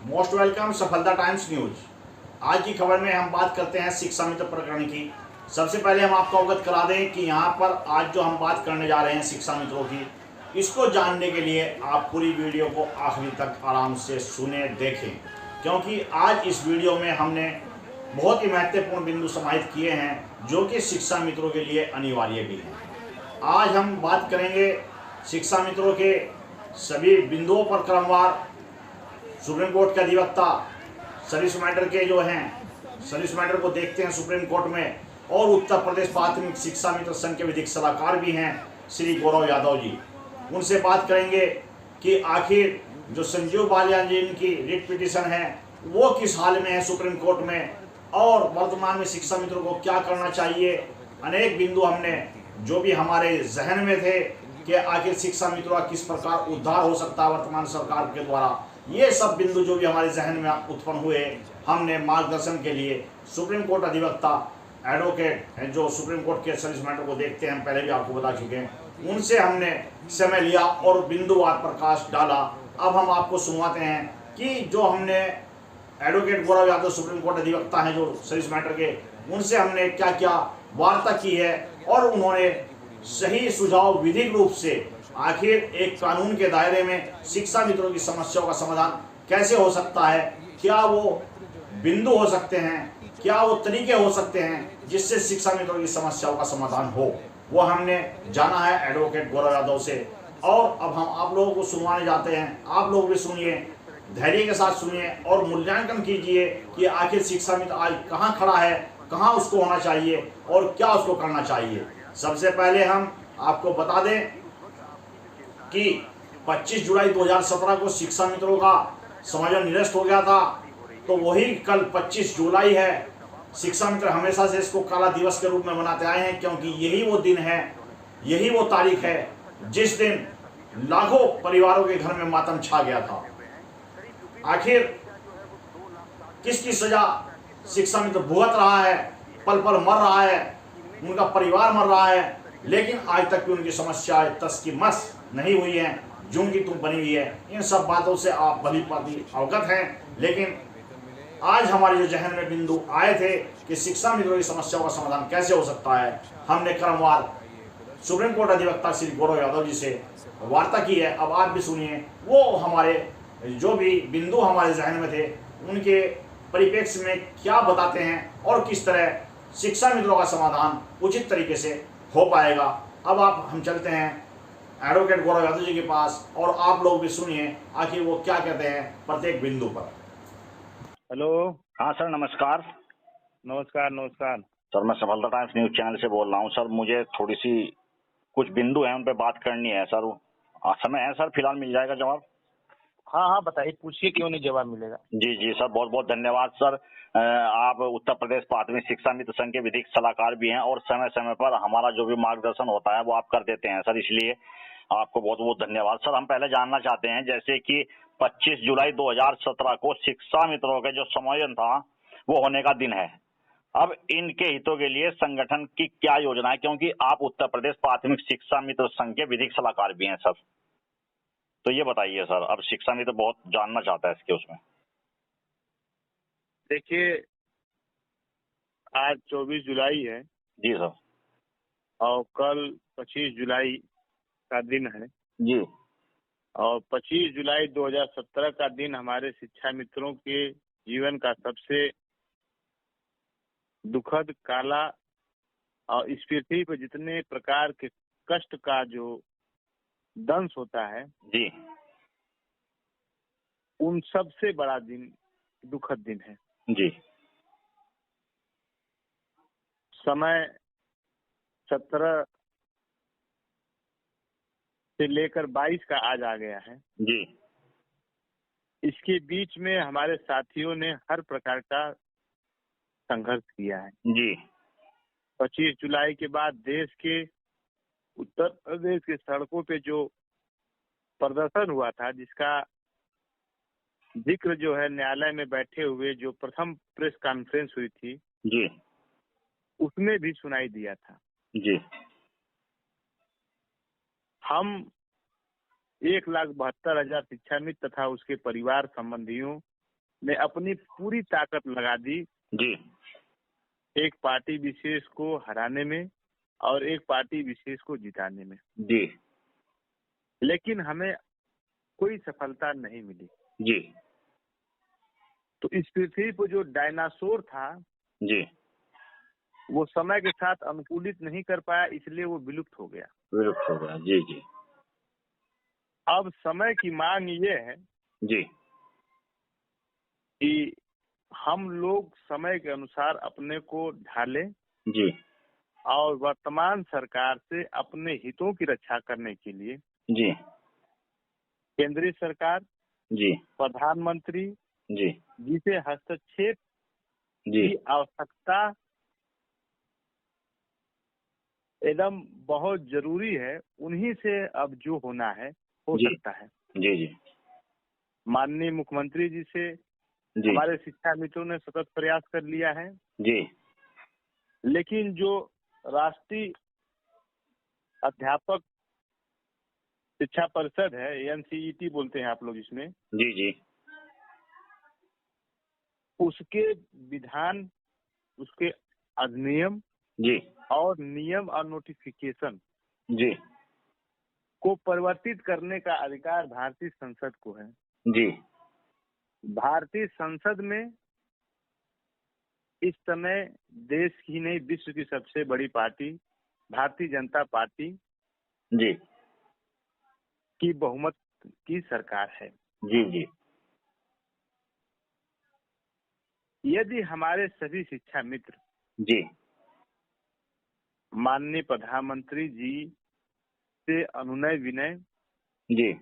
Most welcome सफलता times news. आज की खबर में हम बात करते हैं शिक्षा मित्र प्रकरण की। सबसे पहले हम आपको अवगत करा दें कि यहाँ पर आज जो हम बात करने जा रहे हैं शिक्षा मित्रों की, इसको जानने के लिए आप पूरी वीडियो को आखिरी तक आराम से सुने देखें, क्योंकि आज इस वीडियो में हमने बहुत ही महत्वपूर्ण बिंदु समाहित किए हैं जो कि शिक्षा मित्रों के लिए अनिवार्य भी हैं। आज हम बात करेंगे शिक्षा मित्रों के सभी बिंदुओं पर क्रमवार। सुप्रीम कोर्ट के अधिवक्ता सर्विस मैटर के जो हैं, सर्विस मैटर को देखते हैं सुप्रीम कोर्ट में, और उत्तर प्रदेश प्राथमिक शिक्षा मित्र संघ के विधिक सलाहकार भी हैं श्री गौरव यादव जी। उनसे बात करेंगे कि आखिर जो संजीव बालियान जी की रिट पिटीशन है वो किस हाल में है सुप्रीम कोर्ट में, और वर्तमान में शिक्षा मित्रों को क्या करना चाहिए। अनेक बिंदु हमने जो भी हमारे जहन में थे कि आखिर शिक्षा मित्रों का किस प्रकार उद्धार हो सकता है वर्तमान सरकार के द्वारा, ये सब बिंदु जो भी हमारे जहन में उत्पन्न हुए, हमने मार्गदर्शन के लिए सुप्रीम कोर्ट अधिवक्ता एडवोकेट हैं जो सुप्रीम कोर्ट के सर्विस मैटर को देखते हैं, हम पहले भी आपको बता चुके हैं, उनसे हमने समय लिया और बिंदुवार प्रकाश डाला। अब हम आपको सुनवाते हैं कि जो हमने advocate Gaurav Yadav supreme court अधिवक्ता हैं जो सर्विस मैटर के, उनसे हमने क्या क्या वार्ता की है और उन्होंने सही सुझाव विधिक रूप से आखिर एक कानून के दायरे में शिक्षा मित्रों की समस्याओं का समाधान कैसे हो सकता है, क्या वो बिंदु हो सकते हैं, क्या वो तरीके हो सकते हैं जिससे शिक्षा मित्रों की समस्याओं का समाधान हो, वो हमने जाना है एडवोकेट गौरव यादव से। और अब हम आप लोगों को सुनवाने जाते हैं। आप लोग भी सुनिए, धैर्य के साथ सुनिए और मूल्यांकन कीजिए कि आखिर शिक्षा मित्र आज कहाँ खड़ा है, कहाँ उसको होना चाहिए और क्या उसको करना चाहिए। सबसे पहले हम आपको बता दें कि 25 जुलाई 2017 को शिक्षा मित्रों का समायोजन निरस्त हो गया था, तो वही कल 25 जुलाई है। शिक्षा मित्र हमेशा से इसको काला दिवस के रूप में मनाते आए हैं, क्योंकि यही वो दिन है, यही वो तारीख है जिस दिन लाखों परिवारों के घर में मातम छा गया था। आखिर किसकी सजा शिक्षा मित्र भुगत रहा है, पल पल मर रहा है, उनका परिवार मर रहा है, लेकिन आज तक भी उनकी समस्याएं तस की मस नहीं हुई हैं, जो उनकी तुम बनी हुई है। इन सब बातों से आप भली भांति अवगत हैं, लेकिन आज हमारे जो जहन में बिंदु आए थे कि शिक्षा मित्रों की समस्याओं का समाधान कैसे हो सकता है, हमने क्रमवार सुप्रीम कोर्ट अधिवक्ता श्री गौरव यादव जी से वार्ता की है। अब आप भी सुनिए वो हमारे जो भी बिंदु हमारे जहन में थे उनके परिप्रेक्ष्य में क्या बताते हैं और किस तरह शिक्षा मित्रों का समाधान उचित तरीके से हो पाएगा। अब हम चलते हैं एडवोकेट गौरव यादव जी के पास और आप लोग भी सुनिए आखिर वो क्या कहते हैं प्रत्येक बिंदु पर। हेलो। हाँ सर, नमस्कार। नमस्कार नमस्कार। सर मैं सफलता टाइम्स न्यूज चैनल से बोल रहा हूँ। सर मुझे थोड़ी सी कुछ बिंदु हैं उन पे बात करनी है सर। समय है सर, फिलहाल मिल जाएगा जवाब? हाँ हाँ बताइए, पूछिए, क्यों नहीं जवाब मिलेगा। जी जी सर, बहुत बहुत धन्यवाद सर। आप उत्तर प्रदेश प्राथमिक शिक्षा मित्र संघ के विधिक सलाहकार भी हैं और समय समय पर हमारा जो भी मार्गदर्शन होता है वो आप कर देते हैं सर, इसलिए आपको बहुत बहुत धन्यवाद सर। हम पहले जानना चाहते हैं जैसे कि 25 जुलाई 2017 को शिक्षा मित्रों के जो समायोजन था वो होने का दिन है। अब इनके हितों के लिए संगठन की क्या योजना है, क्योंकि आप उत्तर प्रदेश प्राथमिक शिक्षा मित्र संघ के विधिक सलाहकार भी हैं सर, तो ये बताइए सर। अब शिक्षा मित्र बहुत जानना चाहता है इसके उसमें। देखिए, आज 24 जुलाई है जी सर। और कल 25 जुलाई का दिन है जी। और 25 जुलाई 2017 का दिन हमारे शिक्षा मित्रों के जीवन का सबसे दुखद, काला और इस पृथ्वी पर जितने प्रकार के कष्ट का जो दंश होता है, जी। उन सबसे बड़ा दिन, दुखद दिन है। जी। समय 17 से लेकर 22 का आज आ गया है। जी। इसके बीच में हमारे साथियों ने हर प्रकार का संघर्ष किया है। जी। 25 जुलाई के बाद देश के, उत्तर प्रदेश के सड़कों पे जो प्रदर्शन हुआ था, जिसका जिक्र जो है न्यायालय में बैठे हुए जो प्रथम प्रेस कॉन्फ्रेंस हुई थी, जी। उसमें भी सुनाई दिया था। जी। हम 1,72,000 शिक्षामित्र तथा उसके परिवार संबंधियों ने अपनी पूरी ताकत लगा दी जी एक पार्टी विशेष को हराने में और एक पार्टी विशेष को जिताने में, जी लेकिन हमें कोई सफलता नहीं मिली। जी तो इस पृथ्वी पर जो डायनासोर था जी वो समय के साथ अनुकूलित नहीं कर पाया, इसलिए वो विलुप्त हो गया। विलुप्त हो गया। जी जी अब समय की मांग ये है जी कि हम लोग समय के अनुसार अपने को ढालें जी और वर्तमान सरकार से अपने हितों की रक्षा करने के लिए जी केंद्रीय सरकार, जी प्रधानमंत्री जी जिसे हस्तक्षेप जी की आवश्यकता एकदम बहुत जरूरी है, उन्हीं से अब जो होना है हो जी सकता है। जी जी माननीय मुख्यमंत्री जी से जी हमारे शिक्षा मित्रों ने सतत प्रयास कर लिया है, जी लेकिन जो राष्ट्रीय अध्यापक शिक्षा परिषद है, एनसीईटी बोलते हैं आप लोग इसमें, जी जी उसके विधान, उसके अधिनियम जी और नियम और नोटिफिकेशन जी को परिवर्तित करने का अधिकार भारतीय संसद को है। जी भारतीय संसद में इस समय देश की नहीं विश्व की सबसे बड़ी पार्टी भारतीय जनता पार्टी जी की बहुमत की सरकार है। जी जी यदि हमारे सभी शिक्षा मित्र जी माननीय प्रधानमंत्री जी से अनुनय विनय जी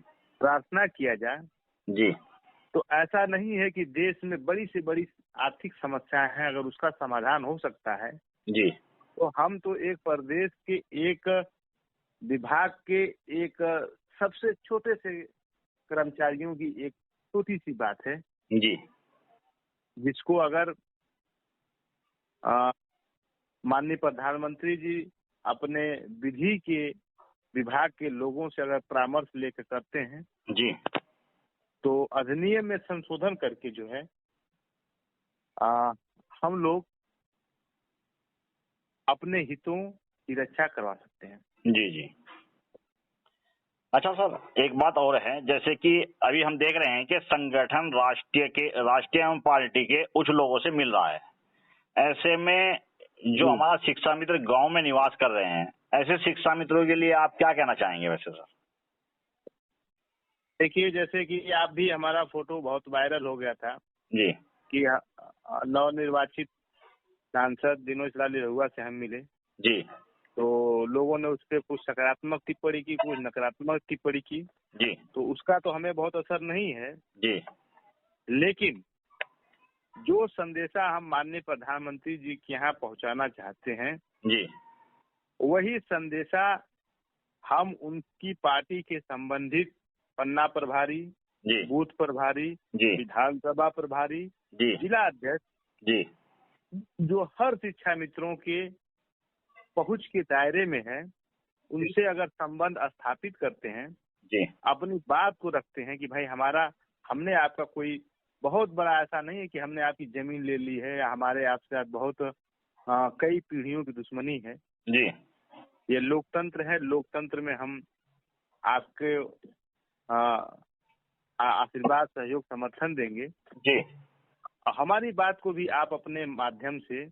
प्रार्थना किया जाए, जी तो ऐसा नहीं है कि देश में बड़ी से बड़ी आर्थिक समस्याएं हैं, अगर उसका समाधान हो सकता है जी तो हम तो एक प्रदेश के एक विभाग के एक सबसे छोटे से कर्मचारियों की एक छोटी सी बात है, जी जिसको अगर माननीय प्रधानमंत्री जी अपने विधि के विभाग के लोगों से अगर परामर्श लेकर करते हैं जी तो अधिनियम में संशोधन करके जो है हम लोग अपने हितों की रक्षा करवा सकते हैं। जी जी अच्छा सर, एक बात और है, जैसे कि अभी हम देख रहे हैं कि संगठन राष्ट्रीय एवं पार्टी के उच्च लोगों से मिल रहा है। ऐसे में जो हमारा शिक्षा मित्र गांव में निवास कर रहे हैं, ऐसे शिक्षा मित्रों के लिए आप क्या कहना चाहेंगे वैसे सर? देखिए, जैसे कि आप भी, हमारा फोटो बहुत वायरल हो गया था जी कि नवनिर्वाचित सांसद दिनोश लाल निरहुआ से हम मिले, जी तो लोगों ने उस पर कुछ सकारात्मक टिप्पणी की, कुछ नकारात्मक टिप्पणी की। जी तो उसका तो हमें बहुत असर नहीं है, जी लेकिन जो संदेशा हम माननीय प्रधानमंत्री जी के यहाँ पहुँचाना चाहते हैं, जी वही संदेशा हम उनकी पार्टी के संबंधित पन्ना प्रभारी, जी बूथ प्रभारी, जी विधानसभा प्रभारी, जी जिला अध्यक्ष, जी जो हर शिक्षा मित्रों के पहुंच के दायरे में है, उनसे अगर संबंध स्थापित करते हैं, जी अपनी बात को रखते हैं कि भाई हमने आपका कोई बहुत बड़ा ऐसा नहीं है कि हमने आपकी जमीन ले ली है या हमारे आपसे बहुत कई पीढ़ियों की दुश्मनी है। जी ये लोकतंत्र है, लोकतंत्र में हम आपके आशीर्वाद, सहयोग, समर्थन देंगे। जी हमारी बात को भी आप अपने माध्यम से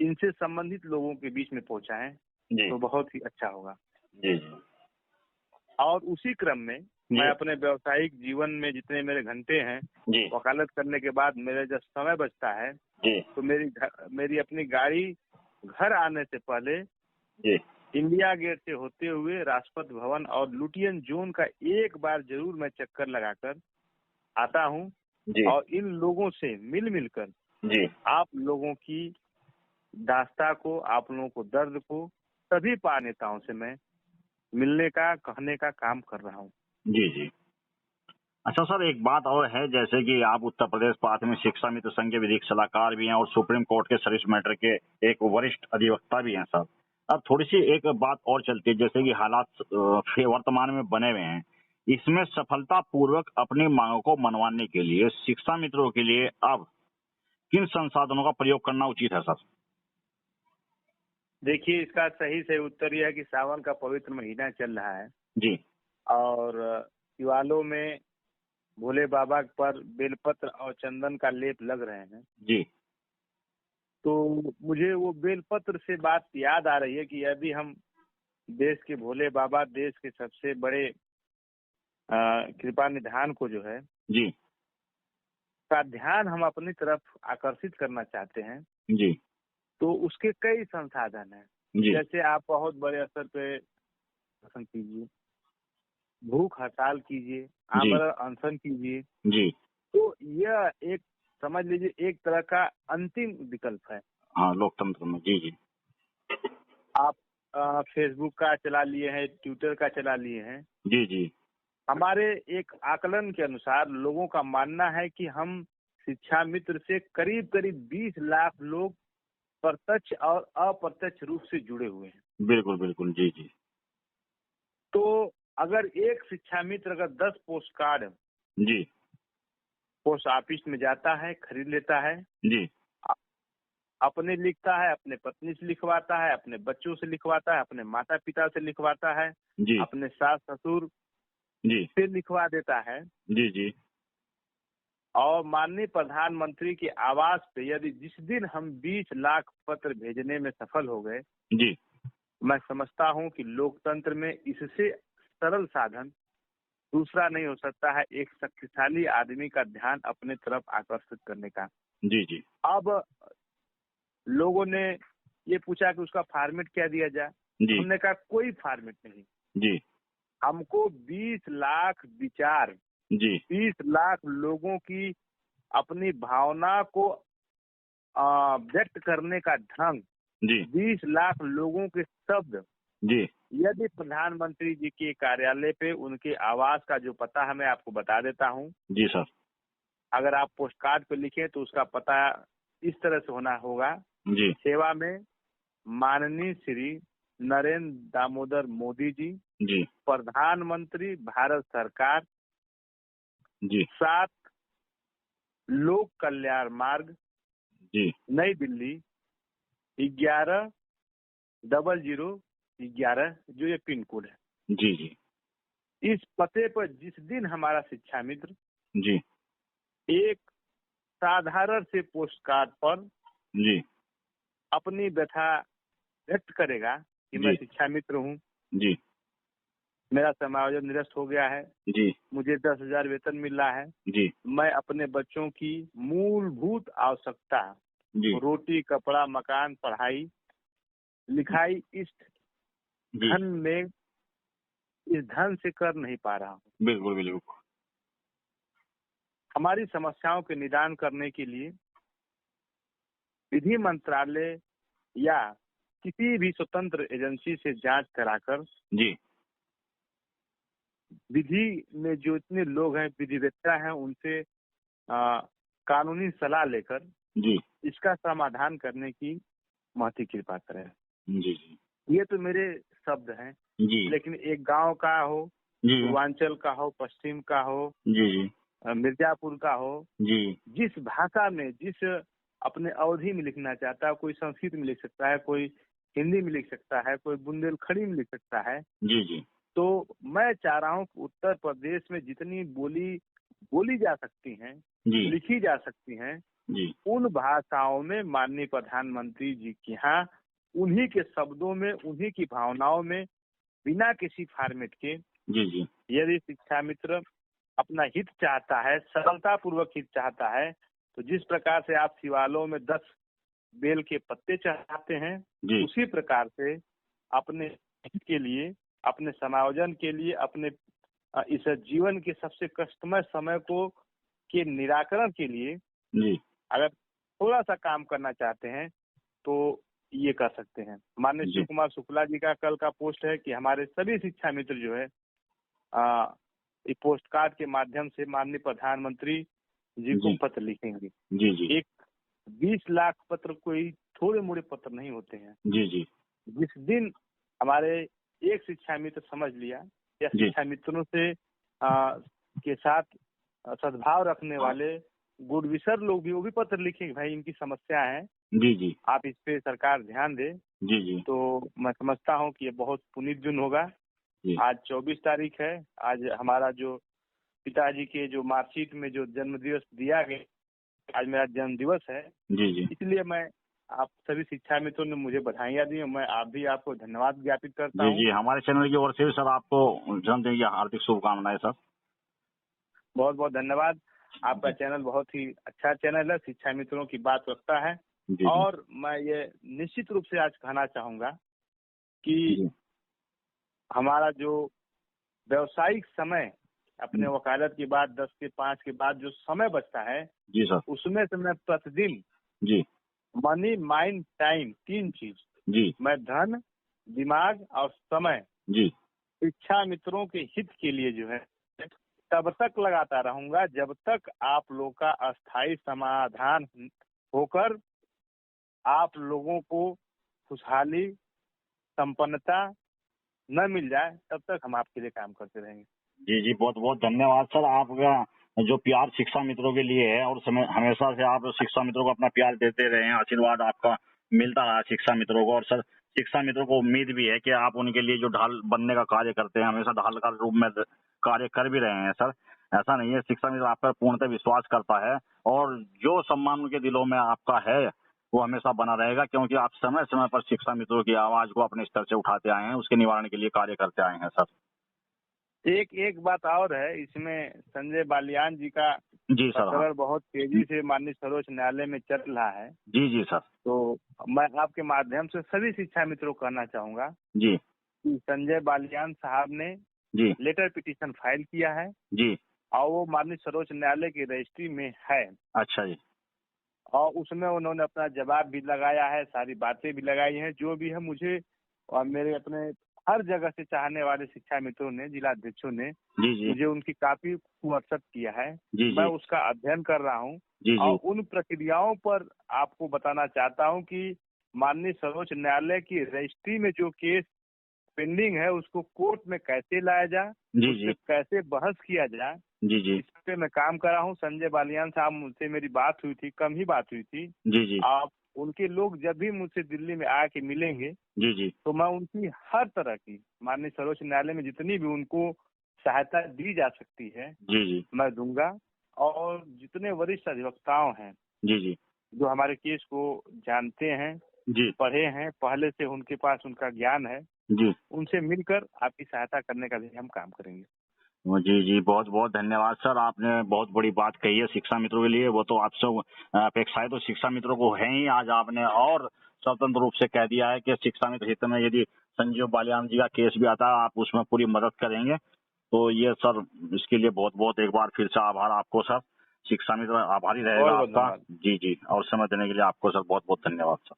इनसे संबंधित लोगों के बीच में पहुंचाएं जी तो बहुत ही अच्छा होगा। जी और उसी क्रम में मैं अपने व्यावसायिक जीवन में जितने मेरे घंटे हैं, जी वकालत करने के बाद मेरे जब समय बचता है जी तो मेरी अपनी गाड़ी घर आने से पहले जी इंडिया गेट से होते हुए राष्ट्रपति भवन और लुटियन जोन का एक बार जरूर मैं चक्कर लगाकर आता हूं, और इन लोगों से मिलकर जी आप लोगों की दास्ता को, आप लोगों को दर्द को सभी पार्टी नेताओं से मैं मिलने का, कहने का काम कर रहा हूं। जी जी अच्छा सर, एक बात और है, जैसे कि आप उत्तर प्रदेश प्राथमिक शिक्षा मित्र संघ के विधिक सलाहकार भी हैं और सुप्रीम कोर्ट के सर्विस मैटर के एक वरिष्ठ अधिवक्ता भी हैं सर। अब थोड़ी सी एक बात और चलती है, जैसे कि हालात वर्तमान में बने हुए हैं इसमें सफलतापूर्वक अपनी मांगों को मनवाने के लिए शिक्षा मित्रों के लिए अब किन संसाधनों का प्रयोग करना उचित है सर? देखिए, इसका सही से उत्तर यह है कि सावन का पवित्र महीना चल रहा है जी और शिवालयों में भोले बाबा पर बेलपत्र और चंदन का लेप लग रहे हैं। जी तो मुझे वो बेलपत्र से बात याद आ रही है कि यदि हम देश के भोले बाबा, देश के सबसे बड़े कृपा निधान को जो है जी का ध्यान हम अपनी तरफ आकर्षित करना चाहते हैं, जी तो उसके कई संसाधन हैं। जी जैसे आप बहुत बड़े स्तर पे शासन कीजिए, भूख हड़ताल कीजिए, आमरण अनशन कीजिए, जी तो यह एक समझ लीजिए एक तरह का अंतिम विकल्प है। हाँ, लोकतंत्र में। जी जी आप फेसबुक का चला लिए हैं, ट्विटर का चला लिए हैं। जी जी हमारे एक आकलन के अनुसार लोगों का मानना है कि हम शिक्षा मित्र से करीब करीब 20 लाख लोग प्रत्यक्ष और अप्रत्यक्ष रूप से जुड़े हुए हैं। बिल्कुल बिल्कुल। जी जी तो अगर एक शिक्षा मित्र अगर 10 पोस्ट कार्ड जी पोस्ट ऑफिस में जाता है, खरीद लेता है, जी अपने लिखता है, अपने पत्नी से लिखवाता है, अपने बच्चों से लिखवाता है, अपने माता पिता से लिखवाता है, जी अपने सास ससुर जी से लिखवा देता है, जी जी और माननीय प्रधानमंत्री के आवास पे यदि जिस दिन हम 20 लाख पत्र भेजने में सफल हो गए, जी मैं समझता हूं कि लोकतंत्र में इससे सरल साधन दूसरा नहीं हो सकता है, एक शक्तिशाली आदमी का ध्यान अपने तरफ आकर्षित करने का। जी जी अब लोगों ने ये पूछा कि उसका फॉर्मेट क्या दिया जाए, जी हमने कहा कोई फॉर्मेट नहीं, जी हमको 20 लाख विचार, जी 20 लाख लोगों की अपनी भावना को व्यक्त करने का ढंग, जी 20 लाख लोगों के शब्द, जी यदि प्रधानमंत्री जी के कार्यालय पे उनके आवास का जो पता है मैं आपको बता देता हूँ। जी सर। अगर आप पोस्ट कार्ड पे लिखें तो उसका पता इस तरह से होना होगा। जी सेवा में माननीय श्री नरेंद्र दामोदर मोदी जी, जी प्रधानमंत्री भारत सरकार, जी 7 लोक कल्याण मार्ग, जी नई दिल्ली 110011, जो ये पिन कोड है। जी जी इस पते पर जिस दिन हमारा शिक्षा मित्र जी एक साधारण से पोस्ट कार्ड पर जी अपनी व्यथा व्यक्त करेगा कि मैं शिक्षा मित्र हूँ, जी मेरा समायोजन निरस्त हो गया है, जी मुझे 10,000 वेतन मिल रहा है, जी मैं अपने बच्चों की मूलभूत आवश्यकता जी रोटी, कपड़ा, मकान, पढ़ाई, लिखाई इस जी धन में इस धन से कर नहीं पा रहा हूँ। बिल्कुल बिल्कुल। हमारी समस्याओं के निदान करने के लिए विधि मंत्रालय या किसी भी स्वतंत्र एजेंसी से जांच कराकर जी विधि में जो इतने लोग हैं, विधिवेत्ता हैं, उनसे कानूनी सलाह लेकर जी इसका समाधान करने की महती कृपा करें। जी जी ये तो मेरे शब्द हैं, जी लेकिन एक गांव का हो, जी पूर्वांचल का हो, पश्चिम का हो, जी जी मिर्जापुर का हो, जी जिस भाषा में, जिस अपने अवधि में लिखना चाहता है, कोई संस्कृत में लिख सकता है, कोई हिंदी में लिख सकता है, कोई बुंदेलखंडी में लिख सकता है। जी जी तो मैं चाह रहा हूँ कि उत्तर प्रदेश में जितनी बोली जा सकती हैं, जी लिखी जा सकती हैं, जी उन भाषाओं में माननीय प्रधानमंत्री जी के यहाँ उन्हीं के शब्दों में, उन्हीं की भावनाओं में, बिना किसी फॉर्मेट के, जी जी यदि शिक्षा मित्र अपना हित चाहता है, सरलता पूर्वक हित चाहता है, तो जिस प्रकार से आप शिवालयों में 10 बेल के पत्ते चढ़ाते हैं, जी उसी प्रकार से अपने हित के लिए, अपने समायोजन के लिए, अपने इस जीवन के सबसे कष्टमय समय को के निराकरण के लिए जी अगर थोड़ा सा काम करना चाहते हैं तो ये कर सकते हैं। माननीय जी शिव कुमार शुक्ला जी का कल का पोस्ट है कि हमारे सभी शिक्षा मित्र जो है ये पोस्ट कार्ड के माध्यम से माननीय प्रधानमंत्री जी को जी पत्र लिखेंगे। जी जी एक 20 लाख पत्र कोई थोड़े मोड़े पत्र नहीं होते हैं। जी जी जिस दिन हमारे एक शिक्षा मित्र समझ लिया या जी शिक्षा मित्रों से के साथ सद्भाव रखने वाले गुड विशर लोग भी, वो भी पत्र लिखे कि भाई इनकी समस्या है, जी जी आप इस पे सरकार ध्यान दे। जी जी तो मैं समझता हूँ कि ये बहुत पुनीत दिन होगा। जी आज 24 तारीख है। आज हमारा जो पिताजी के जो मार्कशीट में जो जन्म दिवस दिया गया, आज मेरा जन्म दिवस है। जी जी इसलिए मैं आप सभी शिक्षा मित्रों ने मुझे बधाइयाँ दी, मैं आपको धन्यवाद ज्ञापित करता जी हूँ। जी हमारे चैनल की ओर से भी सर आपको जन्मदिन की हार्दिक शुभकामनाएं सर। बहुत बहुत धन्यवाद। आपका चैनल बहुत ही अच्छा चैनल है, शिक्षा मित्रों की बात रखता है। जी जी और मैं ये निश्चित रूप से आज कहना चाहूंगा कि जी हमारा जो व्यवसायिक समय अपने वकालत के बाद 10 से 5 के बाद जो समय बचता है, जी सर उसमें से मैं प्रतिदिन जी मनी, माइंड, टाइम, 3 चीज, जी मैं धन, दिमाग और समय जी शिक्षा मित्रों के हित के लिए जो है तब तक लगाता रहूंगा जब तक आप लोग का अस्थायी समाधान होकर आप लोगों को खुशहाली, संपन्नता न मिल जाए, तब तक हम आपके लिए काम करते रहेंगे। जी जी बहुत बहुत धन्यवाद सर। आपका जो प्यार शिक्षा मित्रों के लिए है और समय हमेशा से आप शिक्षा मित्रों को अपना प्यार देते रहे हैं, आशीर्वाद आपका मिलता रहा शिक्षा मित्रों को। और सर शिक्षा मित्रों को उम्मीद भी है कि आप उनके लिए जो ढाल बनने का कार्य करते हैं, हमेशा ढाल का रूप में कार्य कर भी रहे हैं सर। ऐसा नहीं है, शिक्षा मित्र आप पर पूर्णतः विश्वास करता है और जो सम्मान उनके दिलों में आपका है वो हमेशा बना रहेगा, क्योंकि आप समय समय पर शिक्षा मित्रों की आवाज को अपने स्तर से उठाते आए हैं, उसके निवारण के लिए कार्य करते आए हैं सर। एक बात और है, इसमें संजय बालियान जी का जी सर। हाँ प्रकरण बहुत तेजी से माननीय सर्वोच्च न्यायालय में चल रहा है। जी जी सर। तो मैं आपके माध्यम से सभी शिक्षा मित्रों को कहना चाहूंगा जी कि संजय बालियान साहब ने जी लेटर पिटीशन फाइल किया है जी और वो माननीय सर्वोच्च न्यायालय की रजिस्ट्री में है। अच्छा जी। और उसमें उन्होंने अपना जवाब भी लगाया है, सारी बातें भी लगाई हैं, जो भी है मुझे और मेरे अपने हर जगह से चाहने वाले शिक्षा मित्रों ने, जिलाध्यक्षों ने जी जी मुझे उनकी काफी व्हाट्सएप किया है। जी मैं जी उसका अध्ययन कर रहा हूँ जी और जी उन प्रक्रियाओं पर आपको बताना चाहता हूँ कि माननीय सर्वोच्च न्यायालय की रजिस्ट्री में जो केस पेंडिंग है उसको कोर्ट में कैसे लाया जाए, जी उस जी पर कैसे बहस किया जाए, जी जी इस पे मैं काम कर रहा हूँ। संजय बालियान साहब मुझसे मेरी बात हुई थी, कम ही बात हुई थी। जी जी आप उनके लोग जब भी मुझसे दिल्ली में आके मिलेंगे जी जी तो मैं उनकी हर तरह की माननीय सर्वोच्च न्यायालय में जितनी भी उनको सहायता दी जा सकती है जी जी मैं दूंगा। और जितने वरिष्ठ अधिवक्ताओं हैं जी जी जो हमारे केस को जानते हैं, जी पढ़े हैं, पहले से उनके पास उनका ज्ञान है, जी उनसे मिलकर आपकी सहायता करने का भी हम काम करेंगे। जी जी बहुत बहुत धन्यवाद सर। आपने बहुत बड़ी बात कही है शिक्षा मित्रों के लिए। वो तो आपसे अपेक्षाएं तो शिक्षा मित्रों को है ही, आज आपने और स्वतंत्र रूप से कह दिया है कि शिक्षा मित्र हित में यदि संजीव बालियान जी का केस भी आता है आप उसमें पूरी मदद करेंगे। तो ये सर इसके लिए बहुत बहुत एक बार फिर से आभार आपको सर। शिक्षा मित्र आभारी रहेगा बहुत बहुत आपका। धन्यवाद। जी जी और समय देने के लिए आपको सर बहुत बहुत धन्यवाद सर।